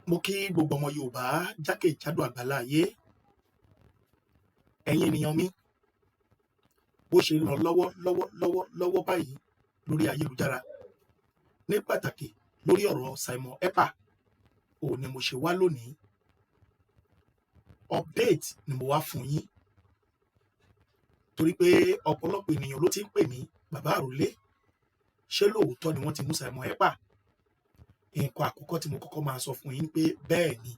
Mo kí gbogbo ọmọ Yorùbá jákèjádò àgbáláyé. Ẹ̀yin ènìyàn mi, bó ṣe lọ lọ́wọ́ báyìí lórí ayélujára, ní pàtàkì lórí ọ̀rọ̀ Simon Ekpa, òun ni mo ṣe wá lónìí. Update ni mo wá fún yín, torí pé ọ̀pọ̀lọpọ̀ ènìyàn ló ti ń pè mí bàbá àròlé, ṣé lóòótọ́ ni wọ́n ti mú Simon Ekpa? Nǹkan àkọ́kọ́ tí mo kọ́kọ́ máa sọ fún yín pé bẹ́ẹ̀ ni.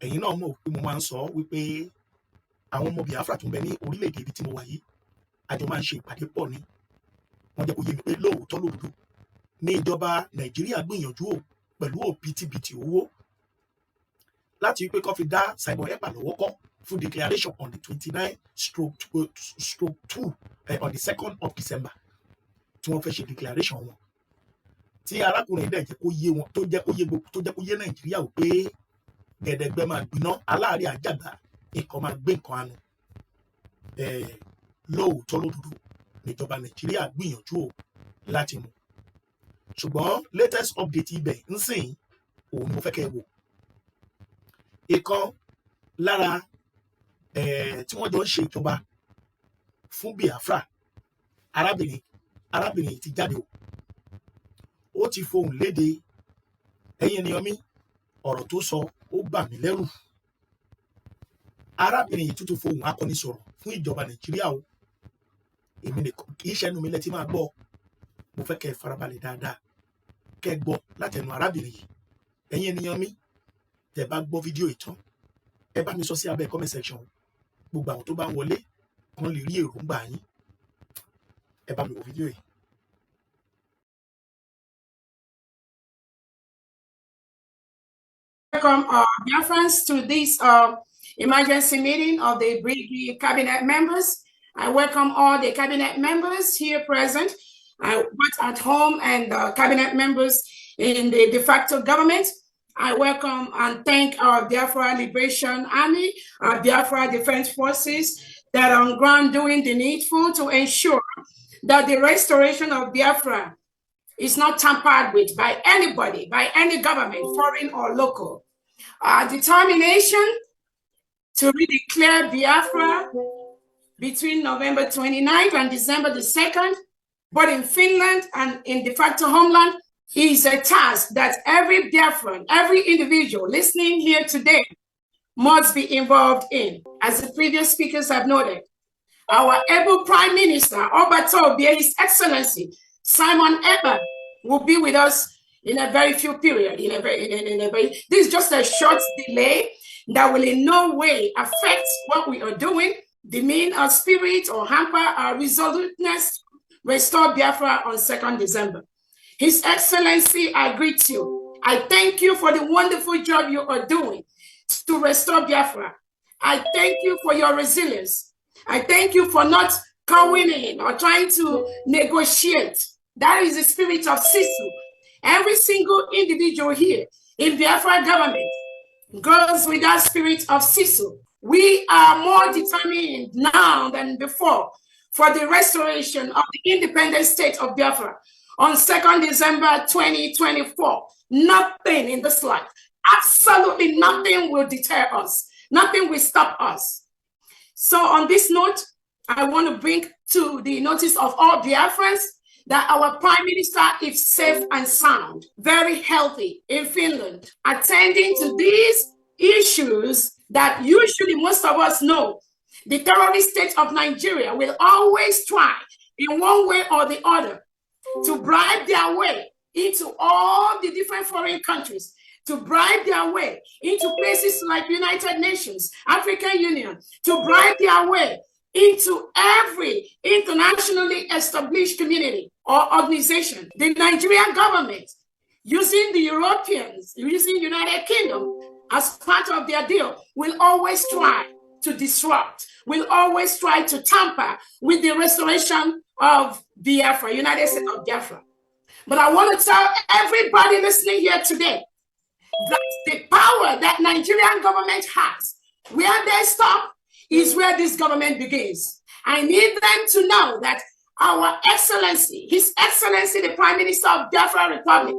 Ẹ̀yin náà mọ̀ pé mo máa ń sọ wípé àwọn ọmọ Biafra tó ń bẹ ní orílẹ̀-èdè ibi tí mo wà yìí, àjọ máa ń ṣe ìpàdé pọ̀ ni. Wọ́n jẹ́ kó yé mi pé lóòótọ́ lódodo ní ìjọba Nàìjíríà gbìyànjú pẹ̀lú òbítíbitì owó láti wípé kó fi dá Simon Ekpa lọ́wọ́ kọ́ fún declaration on the 29/2 on the 2nd of December tí wọ́n fẹ́ ṣe declaration wọn. Tí arákùnrin dẹ̀ jẹ́ kó yé wọn, tó jẹ́ kó yé Nàìjíríà wò pé gẹ̀dẹ̀gbẹ́ máa gbiná, aláàárẹ̀ àjàgbá, nǹkan máa gbé nǹkan àánú. Lóòótọ́ lódodo níjọba Nàìjíríà gbìyànjú láti mú. Ṣùgbọ́n latest update ibẹ̀ ń sìn òun mo fẹ́ kẹ́ ẹ wò. Ìkan lára tí wọ́n jọ ń ṣe ìjọba fún Biafra, arábìnrin ti jáde o. Ó ti fohùn léde. Ẹ̀yin ènìyàn mi, ọ̀rọ̀ tó sọ ó bà mí lẹ́rù. Arábìnrin yìí tuntun fohùn akọni sọ̀rọ̀ fún ìjọba Nàìjíríà o. Èmi nìkan kì í ṣẹnu mi lẹ́tí máa gbọ́. Mo fẹ́ kẹ́ ẹ farabalẹ̀ dáadáa, kẹ́ ẹ gbọ́ látẹnu arábìnrin yìí. Ẹ̀yin ènìyàn mi, tẹ́ bá gbọ́ fídíò ìtàn, ẹ bá mi sọ sí abẹ́ comment section. Gbogbo àwọn tó bá ń wọlé kan lè rí èròǹgbà yín. Ẹ bá mi wo fídíò yìí. Welcome Biafrans to this emergency meeting of the Brigade cabinet members. I welcome all the cabinet members here present, both at home and cabinet members in the de facto government. I welcome and thank our Biafra Liberation Army, our Biafra Defense Forces that are on ground doing the needful to ensure that the restoration of Biafra is not tampered with by anybody, by any government, foreign or local. Our determination to redeclare Biafra between November 29th and December the 2nd, but in Finland and in de facto homeland, is a task that every Biafran, every individual listening here today must be involved in. As the previous speakers have noted, our able Prime Minister, Obatobia, His Excellency, Simon Ekpa, will be with us in a very few period. This is just a short delay that will in no way affect what we are doing, demean our spirit or hamper our resoluteness, restore Biafra on 2nd December. His Excellency, I greet you. I thank you for the wonderful job you are doing to restore Biafra. I thank you for your resilience. I thank you for not coming in or trying to negotiate. That is the spirit of Sisu. Every single individual here in Biafra government goes with that spirit of Sisu. We are more determined now than before for the restoration of the independent state of Biafra on 2nd December 2024. Nothing in this life, absolutely nothing will deter us. Nothing will stop us. So on this note, I want to bring to the notice of all Biafrans that our Prime Minister is safe and sound, very healthy in Finland, attending to these issues that usually most of us know. The terrorist state of Nigeria will always try in one way or the other to bribe their way into all the different foreign countries, to bribe their way into places like United Nations, African Union, to bribe their way into every internationally established community or organization. The Nigerian government, using the Europeans, using United Kingdom as part of their deal, will always try to disrupt, will always try to tamper with the restoration of Biafra, United States of Biafra. But I want to tell everybody listening here today that the power that Nigerian government has, where they stop is where this government begins. I need them to know that our Excellency, His Excellency, the Prime Minister of Biafra Republic,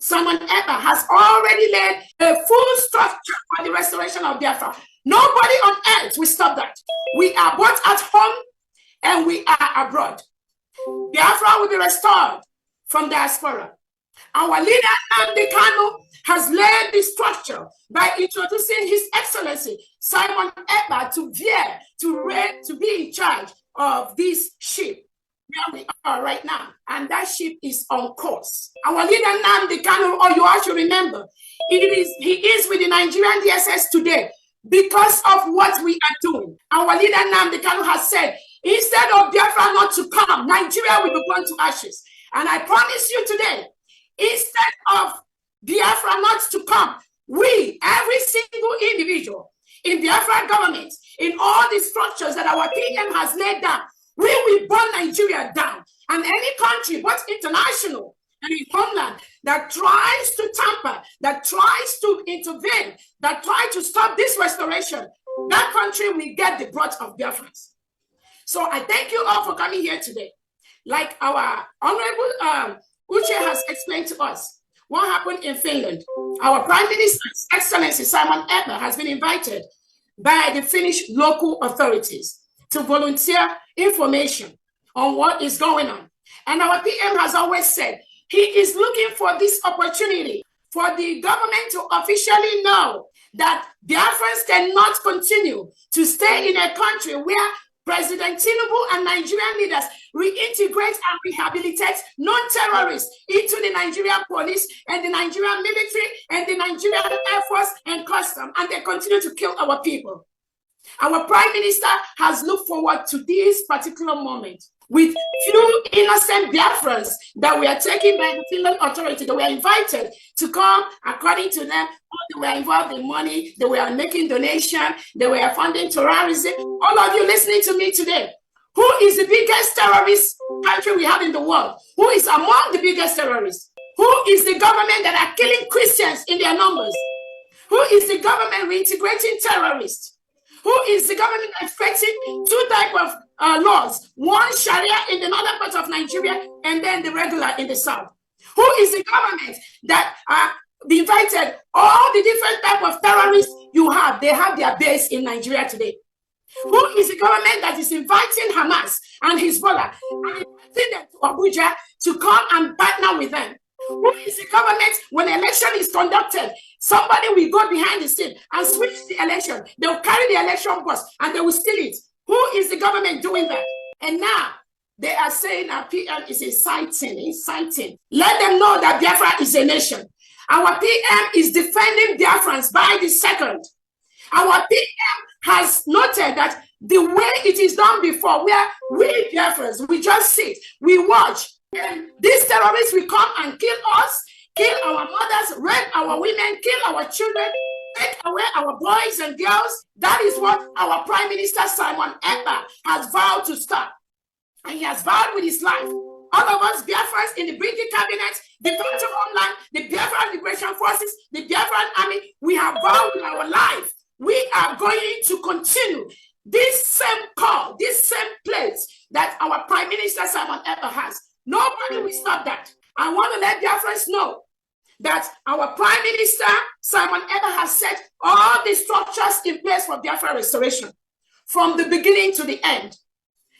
Simon Ekpa has already laid a full structure for the restoration of Biafra. Nobody on earth will stop that. We are both at home and we are abroad. Biafra will be restored from diaspora. Our leader, Nnamdi Kanu, has laid the structure by introducing His Excellency Simon Ekpa to be in charge of this ship where we are right now. And that ship is on course. Our leader, Nnamdi Kanu, you all should remember, he is with the Nigerian DSS today because of what we are doing. Our leader, Nnamdi Kanu, has said, instead of Biafra not to come, Nigeria will be burned to ashes. And I promise you today, instead of Biafra not to come, we, every single individual in Biafra government, in all the structures that our PM has laid down, we will burn Nigeria down. And any country, both international and in homeland, that tries to tamper, that tries to intervene, that tries to stop this restoration, that country will get the brunt of Biafrans. So I thank you all for coming here today. Like our Honorable Uche has explained to us what happened in Finland. Our Prime Minister's Excellency Simon Ekpa has been invited by the Finnish local authorities to volunteer information on what is going on. And our PM has always said he is looking for this opportunity for the government to officially know that Biafrans cannot continue to stay in a country where President Tinubu and Nigerian leaders reintegrate and rehabilitate non-terrorists into the Nigerian police and the Nigerian military and the Nigerian Air Force and custom, and they continue to kill our people. Our Prime Minister has looked forward to this particular moment with few innocent Biafrans that were taken by the Finland authority. They were invited to come, according to them, they were involved in money, they were making donations, they were funding terrorism. All of you listening to me today, who is the biggest terrorist country we have in the world? Who is among the biggest terrorists? Who is the government that are killing Christians in their numbers? Who is the government reintegrating terrorists? Who is the government affecting two types of laws? One, Sharia in the northern part of Nigeria, and then the regular in the south. Who is the government that invited all the different types of terrorists you have? They have their base in Nigeria today. Who is the government that is inviting Hamas and Hezbollah and inviting them to Abuja to come and partner with them? Who is the government when an election is conducted? Somebody will go behind the scene and switch the election. They will carry the election bus and they will steal it. Who is the government doing that? And now they are saying our PM is inciting. Let them know that Biafra is a nation. Our PM is defending Biafrans by the second. Our PM has noted that the way it is done before, where we Biafrans, we just sit, we watch, and these terrorists will come and kill us, kill our mothers, rape our women, kill our children, take away our boys and girls. That is what our Prime Minister Simon Ekpa has vowed to stop. And he has vowed with his life. All of us Biafrans in the British cabinet, the Defense of Homeland, the Biafran Liberation Forces, the Biafran Army, we have vowed with our life. We are going to continue this same call, this same place that our Prime Minister Simon Ekpa has. Nobody will stop that. I want to let Biafrans know that our Prime Minister Simon Ekpa has set all the structures in place for Biafra restoration from the beginning to the end.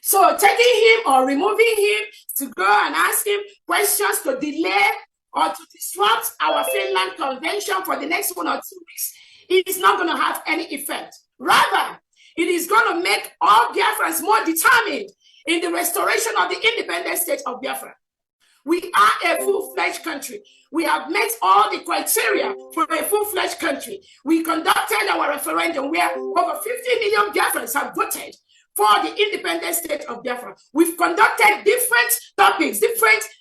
So taking him or removing him to go and ask him questions to delay or to disrupt our Finland convention for the next 1 or 2 weeks, it is not going to have any effect. Rather, it is going to make all Biafrans more determined in the restoration of the independent state of Biafra. We are a full-fledged country. We have met all the criteria for a full-fledged country. We conducted our referendum where over 50 million Biafrans have voted for the independent state of Biafra. We've conducted different topics,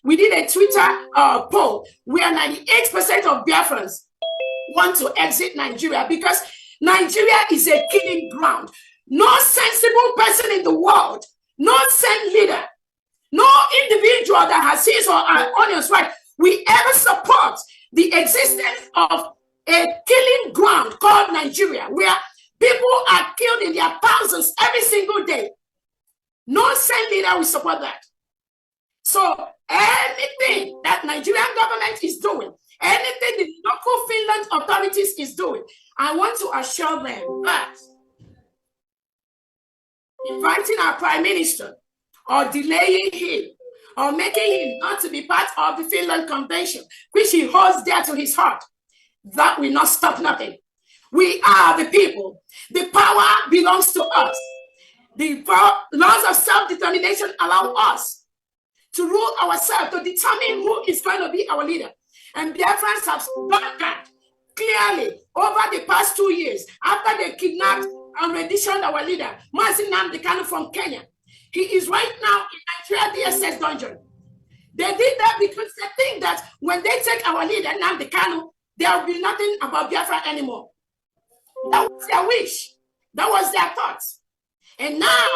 we did a Twitter poll where 98% of Biafrans want to exit Nigeria because Nigeria is a killing ground. No sensible person in the world, no sane leader, no individual that has his or her honest right will ever support the existence of a killing ground called Nigeria, where people are killed in their thousands every single day. No sane leader will support that. So anything that Nigerian government is doing, any Finland authorities is doing, I want to assure them that inviting our prime minister or delaying him or making him not to be part of the Finland Convention, which he holds dear to his heart, that will not stop nothing. We are the people. The power belongs to us. The laws of self-determination allow us to rule ourselves, to determine who is going to be our leader. And Biafrans have done that clearly over the past 2 years after they kidnapped and renditioned our leader, Mazi Nnamdi Kanu from Kenya. He is right now in Nigeria DSS dungeon. They did that because they think that when they take our leader, Nnamdi Kanu, there will be nothing about Biafra anymore. That was their wish. That was their thoughts. And now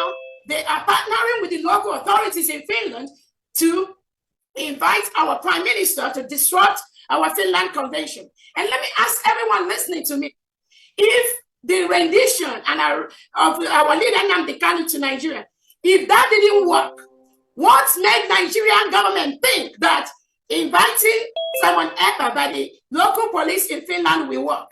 they are partnering with the local authorities in Finland to invite our prime minister to disrupt our Finland Convention. And let me ask everyone listening to me, if the rendition of our leader Nnamdi Kanu to Nigeria, if that didn't work, what made Nigerian government think that inviting someone Ekpa by the local police in Finland will work?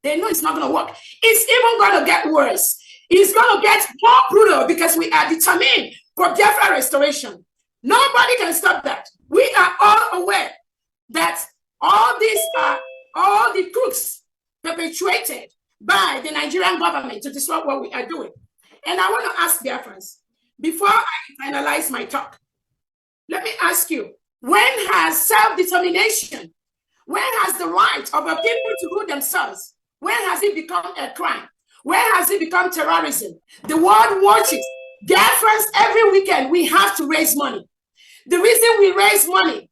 They know it's not going to work. It's even going to get worse. It's going to get more brutal because we are determined for Biafra restoration. Nobody can stop that. We are all aware that all these are all the crooks perpetuated by the Nigerian government to disrupt what we are doing. And I want to ask Biafrans, before I finalize my talk, let me ask you, when has self-determination, when has the right of a people to rule themselves, when has it become a crime? When has it become terrorism? The world watches. Biafrans, every weekend, we have to raise money. The reason we raise money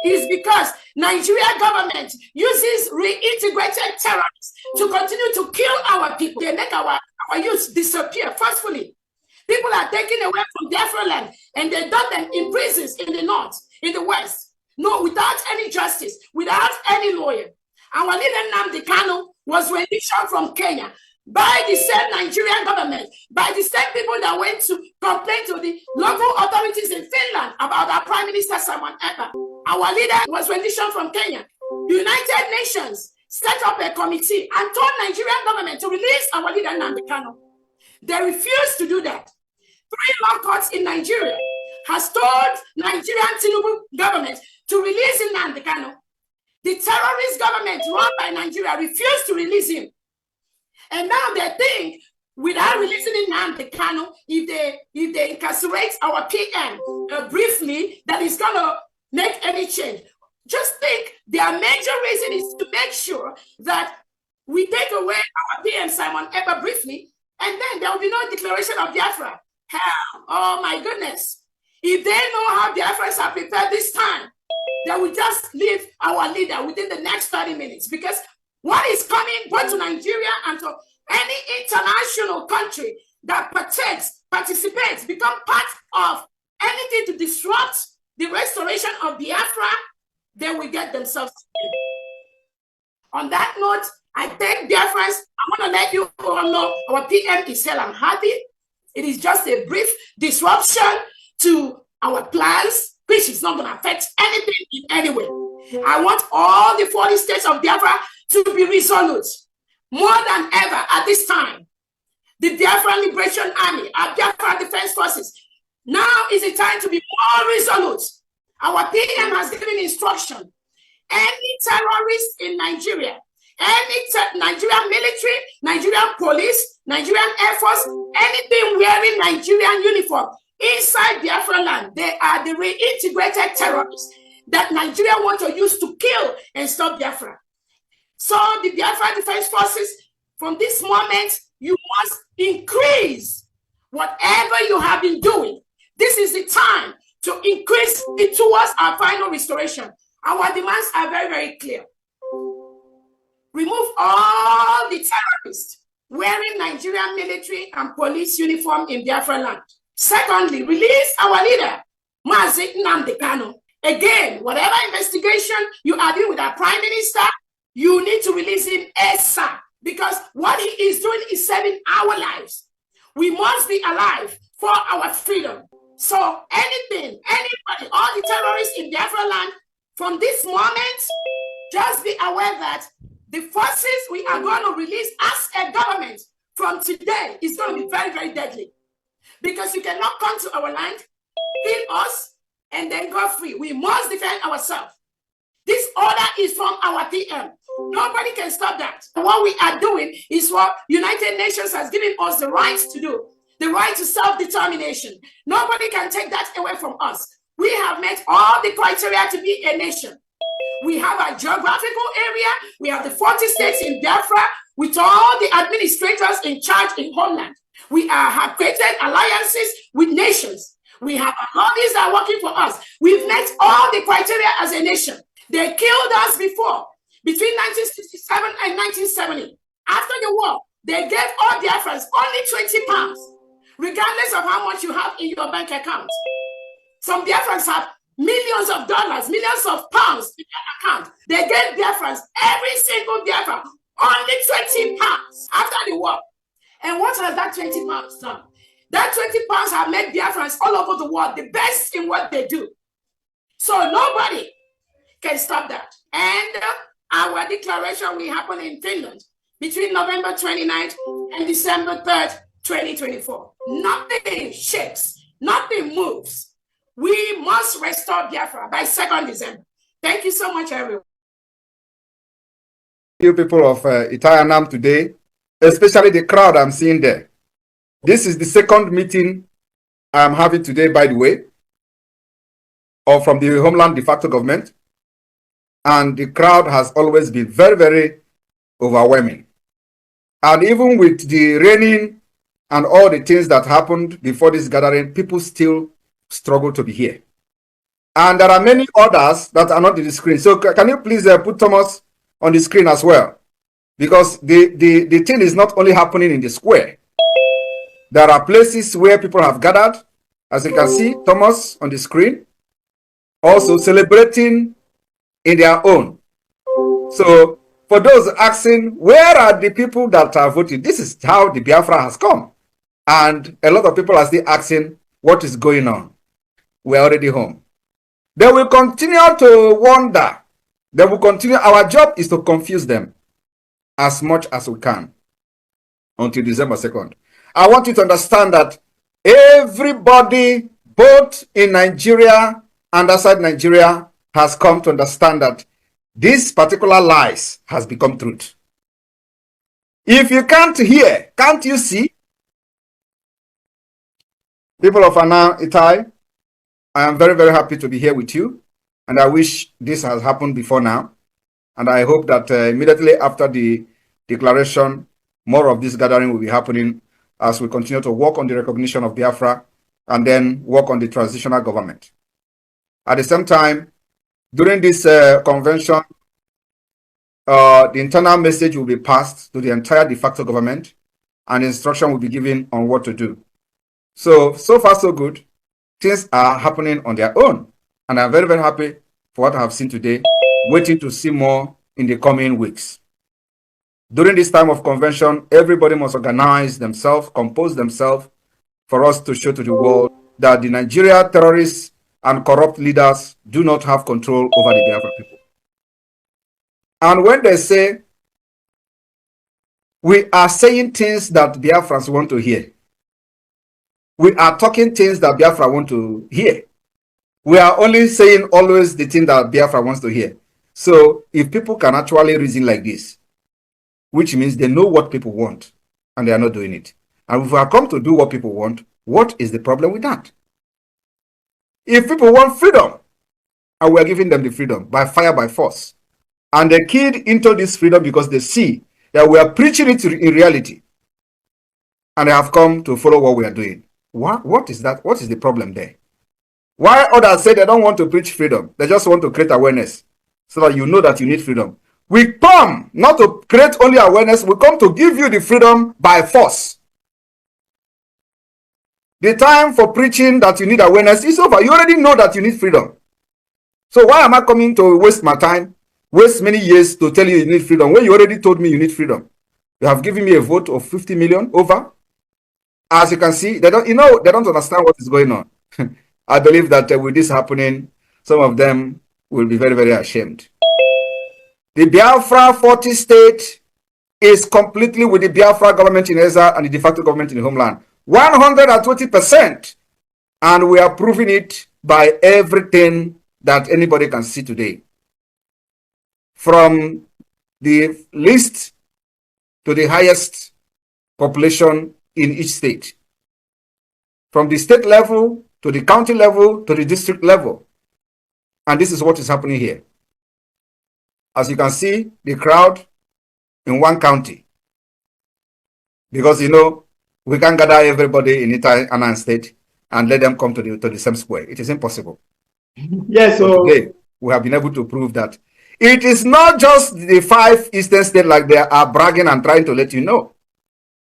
is because Nigeria government uses reintegrated terrorists to continue to kill our people. They make our youth disappear forcefully. People are taken away from Biafra land and they dump them in prisons in the north, in the west. No, without any justice, without any lawyer. Our leader Nnamdi Kanu was released from Kenya by the same Nigerian government, by the same people that went to complain to the local authorities in Finland about our Prime Minister Simon Ekpa. Our leader was released from Kenya. The United Nations set up a committee and told Nigerian government to release our leader Nnamdi Kanu. They refused to do that. 3 law courts in Nigeria has told Nigerian Tinubu government to release Nnamdi Kanu. The terrorist government run by Nigeria refused to release him. And now they think, without releasing Nnamdi Kanu, if they incarcerate our PM briefly, that is going to make any change. Just think, their major reason is to make sure that we take away our PM Simon Ekpa briefly, and then there will be no declaration of Biafra. Hell, oh my goodness. If they know how Biafrans are prepared this time, they will just leave our leader within the next 30 minutes, because what is coming both to Nigeria and to any international country that participates, become part of anything to disrupt the restoration of Biafra, they will get themselves killed. On that note, I thank Biafrans. I want to let you all know our PM is hell and happy. It is just a brief disruption to our plans, which is not going to affect anything in any way. I want all the 40 states of Biafra to be resolute, more than ever at this time. The Biafra Liberation Army, our Biafra Defense Forces, now is the time to be more resolute. Our PM has given instruction. Any terrorist in Nigeria, any Nigerian military, Nigerian police, Nigerian Air Force, anything wearing Nigerian uniform inside Biafra land, they are the reintegrated terrorists that Nigeria want to use to kill and stop Biafra. So the Biafra Defense Forces, from this moment, you must increase whatever you have been doing. This is the time to increase it towards our final restoration. Our demands are very, very clear. Remove all the terrorists wearing Nigerian military and police uniform in Biafra land. Secondly, release our leader, Mazi Nnamdi Kanu. Again, whatever investigation you are doing with our Prime Minister, you need to release him ASAP, because what he is doing is saving our lives. We must be alive for our freedom. So anything, anybody, all the terrorists in Biafra land, from this moment, just be aware that The forces we are going to release as a government from today is going to be very, very deadly. Because you cannot come to our land, kill us, and then go free. We must defend ourselves. This order is from our PM. Nobody can stop that. What we are doing is what United Nations has given us the right to do. The right to self-determination. Nobody can take that away from us. We have met all the criteria to be a nation. We have a geographical area. We have the 40 states in Biafra with all the administrators in charge in Holland. We have created alliances with nations. We have lobbies that are working for us. We've met all the criteria as a nation. They killed us before, between 1967 and 1970. After the war, they gave all Biafrans only 20 pounds, regardless of how much you have in your bank account. Some Biafrans have millions of dollars, millions of pounds in their account. They gave Biafrans, every single Biafran, only 20 pounds after the war. And what has that 20 pounds done? That 20 pounds have made Biafrans all over the world the best in what they do. So nobody can stop that. And our declaration will happen in Finland between November 29th and December 3rd, 2024. Nothing shakes, nothing moves. We must restore Biafra by 2nd December. Thank you so much, everyone. You people of Itayanam today, especially the crowd I'm seeing there. This is the second meeting I'm having today, by the way, or from the Homeland de facto government. And the crowd has always been very, very overwhelming. And even with the raining and all the things that happened before this gathering, people still struggle to be here. And there are many others that are not on the screen. So can you please put Thomas on the screen as well? Because the thing is not only happening in the square. There are places where people have gathered. As you can see, Thomas on the screen. Also celebrating in their own. So for those asking, where are the people that are voting? This is how the Biafra has come. And a lot of people are still asking, what is going on? We're already home. They will continue to wonder. They will continue. Our job is to confuse them as much as we can until December 2nd. I want you to understand that everybody, both in Nigeria and outside Nigeria, has come to understand that this particular lies has become truth. If you can't hear, can't you see? People of Ana Itai, I am very, very happy to be here with you. And I wish this has happened before now. And I hope that immediately after the declaration, more of this gathering will be happening as we continue to work on the recognition of Biafra and then work on the transitional government. At the same time, during this convention, the internal message will be passed to the entire de facto government and instruction will be given on what to do. So far so good. Things are happening on their own. And I'm very, very happy for what I have seen today, waiting to see more in the coming weeks. During this time of convention, everybody must organize themselves, compose themselves for us to show to the world that the Nigeria terrorists and corrupt leaders do not have control over the Biafra people. And when they say, we are saying things that Biafrans want to hear. We are talking things that Biafra want to hear. We are only saying always the thing that Biafra wants to hear. So if people can actually reason like this, which means they know what people want and they are not doing it. And if we are come to do what people want, what is the problem with that? If people want freedom, and we are giving them the freedom by fire, by force, and they keyed into this freedom because they see that we are preaching it in reality, and they have come to follow what we are doing. What is that? What is the problem there? Why others say they don't want to preach freedom? They just want to create awareness so that you know that you need freedom. We come not to create only awareness, we come to give you the freedom by force. The time for preaching that you need awareness is over. You already know that you need freedom. So why am I coming to waste my time, waste many years to tell you need freedom when you already told me you need freedom? You have given me a vote of 50 million over. As you can see, they don't understand what is going on. I believe that with this happening, some of them will be very, very ashamed. The Biafra 40 state is completely with the Biafra government in exile and the de facto government in the homeland. 120%. And we are proving it by everything that anybody can see today. From the least to the highest population in each state. From the state level to the county level to the district level. And this is what is happening here. As you can see, the crowd in one county. Because, you know, we can't gather everybody in Italian state and let them come to the same square. It is impossible. Yes, so today, we have been able to prove that it is not just the 5 eastern states like they are bragging and trying to let you know.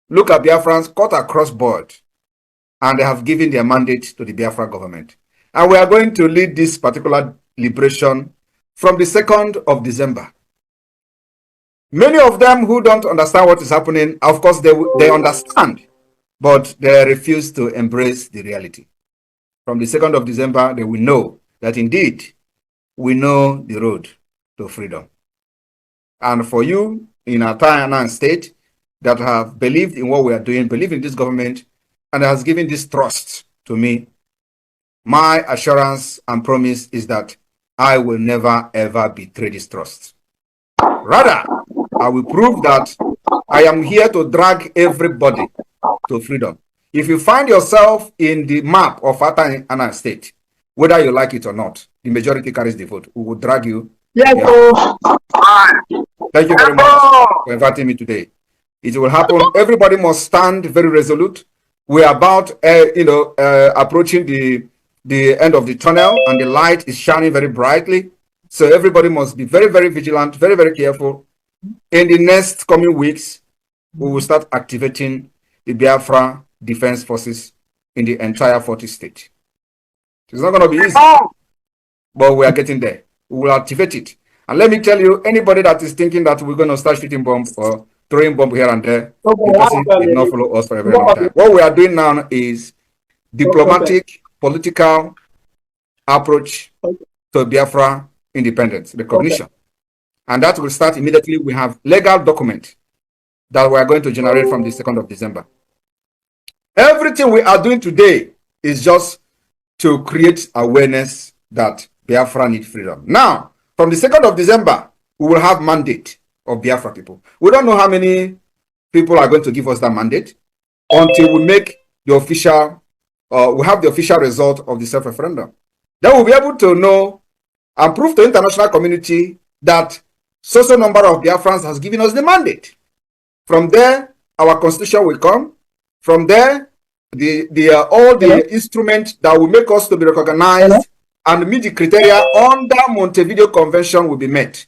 Look at Biafrans cut across board, and they have given their mandate to the Biafra government. And we are going to lead this particular liberation from the 2nd of December. Many of them who don't understand what is happening, of course, they understand, but they refuse to embrace the reality. From the 2nd of December, they will know that indeed we know the road to freedom. And for you in Atayana state that have believed in what we are doing, believe in this government, and has given this trust to me, my assurance and promise is that I will never ever betray this trust. Rather, I will prove that I am here to drag everybody to freedom. If you find yourself in the map of Atayana state, whether you like it or not, the majority carries the vote. We will drag you. yes, Yeah. Thank you very much for inviting me today. It will happen. Everybody must stand very resolute. We are about, approaching the end of the tunnel, and the light is shining very brightly. So everybody must be very, very vigilant, very, very careful. In the next coming weeks, we will start activating the Biafra Defense Forces in the entire 40 states. It's not going to be easy, but we are getting there. We will activate it. And let me tell you, anybody that is thinking that we're going to start shooting bombs or throwing bombs here and there, the person did not follow us for a very long time. What we are doing now is diplomatic, political approach to Biafra independence, recognition. And that will start immediately. We have legal document that we are going to generate from the 2nd of December. Everything we are doing today is just to create awareness that Biafra need freedom. Now, from the 2nd of December, we will have mandate of Biafra people. We don't know how many people are going to give us that mandate until we make the official, we have the official result of the self-referendum. Then we'll be able to know and prove to the international community that social number of Biafrans has given us the mandate. From there, our constitution will come. From there, all the instruments that will make us to be recognized and meet the criteria under Montevideo Convention will be met.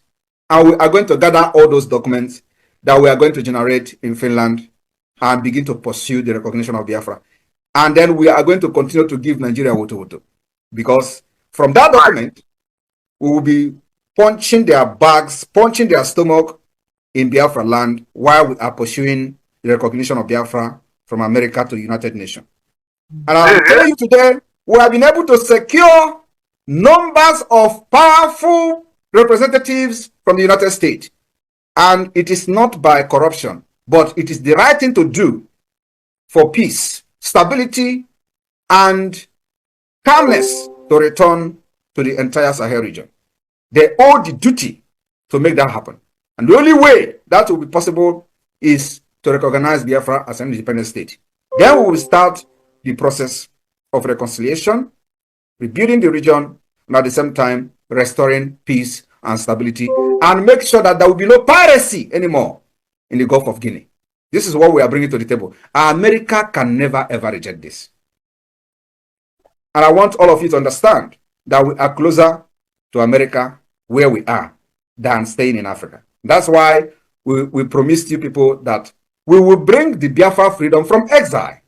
And we are going to gather all those documents that we are going to generate in Finland and begin to pursue the recognition of Biafra. And then we are going to continue to give Nigeria woto. Because from that document, we will be punching their bags, punching their stomach in Biafra land while we are pursuing the recognition of Biafra from America to the United Nations. And I'm telling you today, we have been able to secure numbers of powerful representatives from the United States. And it is not by corruption, but it is the right thing to do for peace, stability, and calmness to return to the entire Sahel region. They owe the duty to make that happen. And the only way that will be possible is to recognize Biafra as an independent state. Then we will start the process of reconciliation, rebuilding the region, and at the same time, restoring peace and stability, and make sure that there will be no piracy anymore in the Gulf of Guinea. This is what we are bringing to the table. America can never, ever reject this. And I want all of you to understand that we are closer to America where we are than staying in Africa. That's why we promised you people that we will bring the Biafra freedom from exile.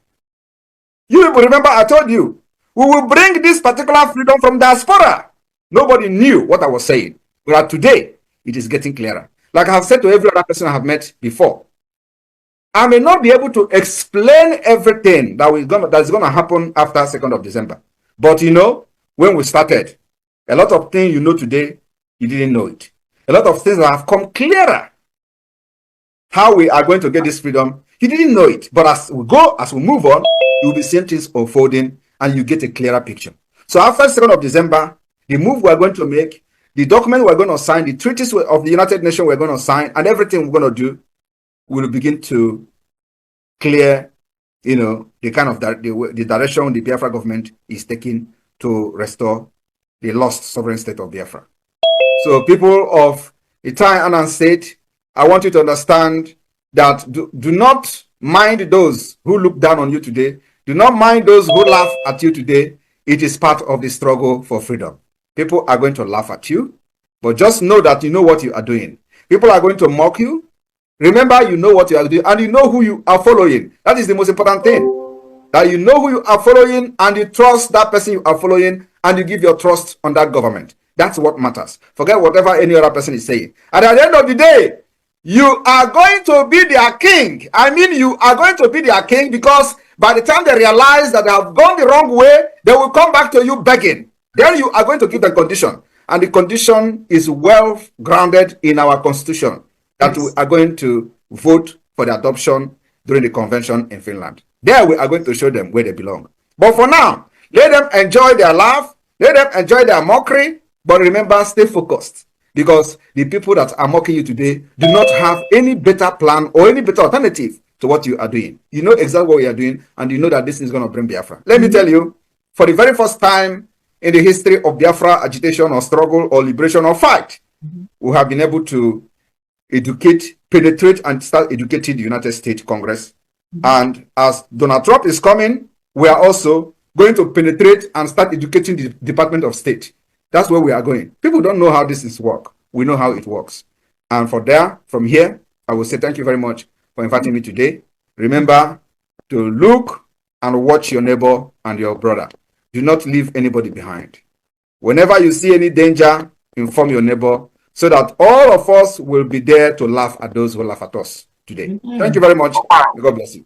You people remember I told you, we will bring this particular freedom from diaspora. Nobody knew what I was saying. But today, it is getting clearer. Like I have said to every other person I have met before, I may not be able to explain everything that is going to happen after 2nd of December. But you know, when we started, a lot of things you know today, you didn't know it. a lot of things have come clearer. How we are going to get this freedom, he didn't know it. But as we move on, you will be seeing things unfolding and you get a clearer picture. So after 2nd of December, the move we're going to make, the document we're going to sign, the treaties of the United Nations we're going to sign, and everything we're going to do will begin to clear, the kind of the direction the Biafra government is taking to restore the lost sovereign state of Biafra. So people of Itai Anan State, I want you to understand that do not mind those who look down on you today. Do not mind those who laugh at you today. It is part of the struggle for freedom. People are going to laugh at you, but just know that you know what you are doing. People are going to mock you. Remember, you know what you are doing, and you know who you are following. That is the most important thing. That you know who you are following, and you trust that person you are following, and you give your trust on that government. That's what matters. Forget whatever any other person is saying. And at the end of the day, you are going to be their king. I mean, you are going to be their king, because by the time they realize that they have gone the wrong way, they will come back to you begging. Then you are going to give them condition. And the condition is well grounded in our constitution, that we are going to vote for the adoption during the convention in Finland. There we are going to show them where they belong. But for now, let them enjoy their laugh, let them enjoy their mockery, but remember, stay focused, because the people that are mocking you today do not have any better plan or any better alternative to what you are doing. You know exactly what you are doing, and you know that this is going to bring Biafra. Let me tell you, for the very first time in the history of Biafra agitation or struggle or liberation or fight, we have been able to educate, penetrate, and start educating the United States Congress. And as Donald Trump is coming, we are also going to penetrate and start educating the Department of State. That's where we are going. People don't know how this is work. We know how it works. And from here, I will say thank you very much for inviting me today. Remember to look and watch your neighbor and your brother. Do not leave anybody behind. Whenever you see any danger, inform your neighbor, so that all of us will be there to laugh at those who laugh at us today. Thank you very much. God bless you.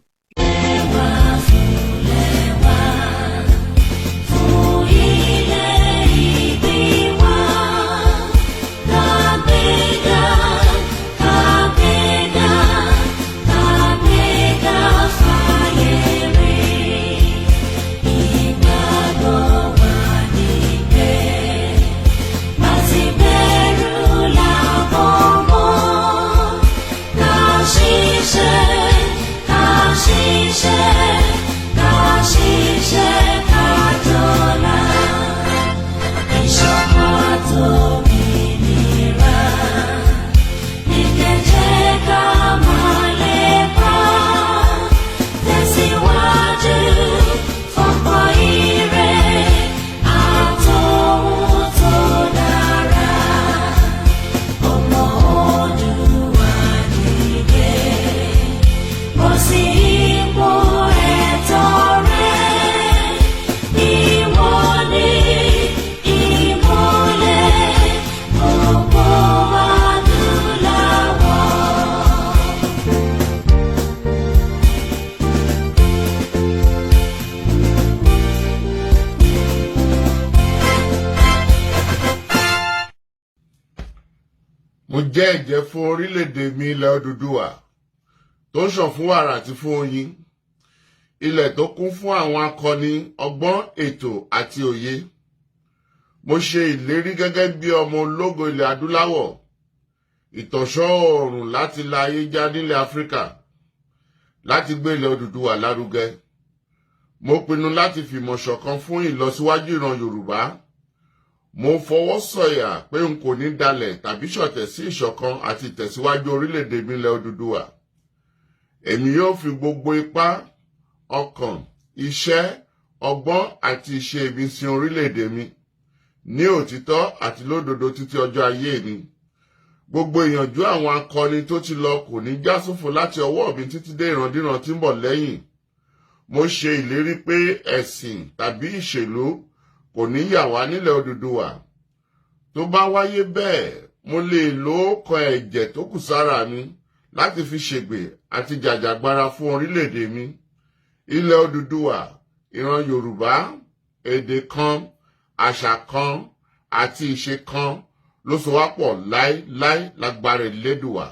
Mo jẹ́ ẹ̀jẹ́ fún orílẹ̀-èdè mi ilẹ̀ Odùduwà tó ṣàn fún wàrà àti fún oyin, ilẹ̀ tó kún fún àwọn akọni ọgbọ́n, ètò àti òye. Mo ṣe ìlérí gẹ́gẹ́ bí ọmọ ológo ilẹ̀ adúláwọ̀, ìtànṣán oòrùn láti la ayé já nílẹ̀ Áfíríkà, láti gbé ilẹ̀ Odùduwà lárugẹ. Mo pinnu láti fìmọ̀ ṣọ̀kan fún ìlọsíwájú ìran Yorùbá. Mo fọwọ́ sọ̀yà pé n kò ní dalẹ̀ tàbí ṣọ̀tẹ̀ sí ìṣọ̀kan àti ìtẹ̀síwájú orílẹ̀-èdè mi ilẹ̀ Odùduwà. Èmi yóò fi gbogbo ipá, ọkàn, iṣẹ́, ọgbọ́n àti ìṣe mi sin orílẹ̀-èdè mi ní òtítọ́ àti lódodo títí ọjọ́ ayé mi. Gbogbo ìyànjú àwọn akọni tó ti lọ kò ní já sófo láti ọwọ́ mi títí dé ìrandíran tí ń bọ̀ lẹ́yìn. Mo ṣe ìlérí pé ẹ̀sìn tàbí ìṣèlú kò ní yà wá nílẹ̀ Odùduwà. Tó bá wáyé bẹ́ẹ̀, mo lè lo ọkàn ẹ̀jẹ̀ tó kù sára mi láti fi ṣègbè àti jàjàgbara fún orílẹ̀-èdè mi. Ilẹ̀ Odùduwà, ìran Yorùbá, èdè kan, àṣà kan àti ìṣe kan ló so wá pọ̀ láéláé lágbára Elédùà.